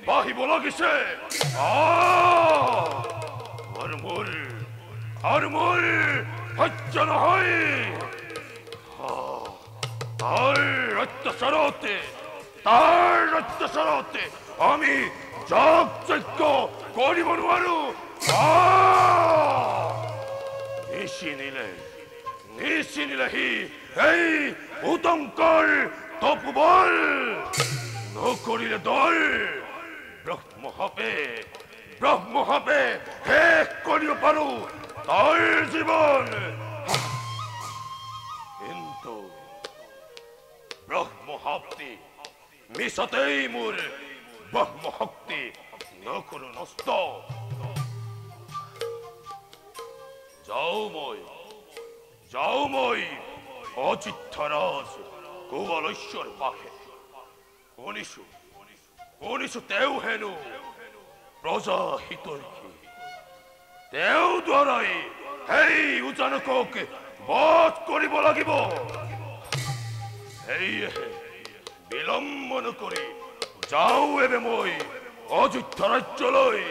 বাহিব লাগিছে আৰ মোৰ সহ্য নহয় তাৰ অত্যাচাৰতে আমি যজ্ঞ কৰিব নোৱাৰো নিচিনিলে সি এই উদংকৰ তপোবল নকৰিলে দল ব্ৰহ্মভাৱে শেষ কৰিব পাৰো তাৰ জীৱন কিন্তু ব্ৰহ্মশক্তি মিছতেই মোৰ ব্ৰহ্মশক্তি নকৰো নষ্ট যাও মই অচিত্তৰাজ কুবলেশ্বৰ পাখে শুনিছো তেওঁ হেনো প্ৰজা হিতৈষী তেওঁ দ্বাৰাই সেই উজানকক বধ কৰিব লাগিব সেয়েহে বিলম্ব নকৰি যাওঁ এবে মই অযোধ্যা ৰাজ্যলৈ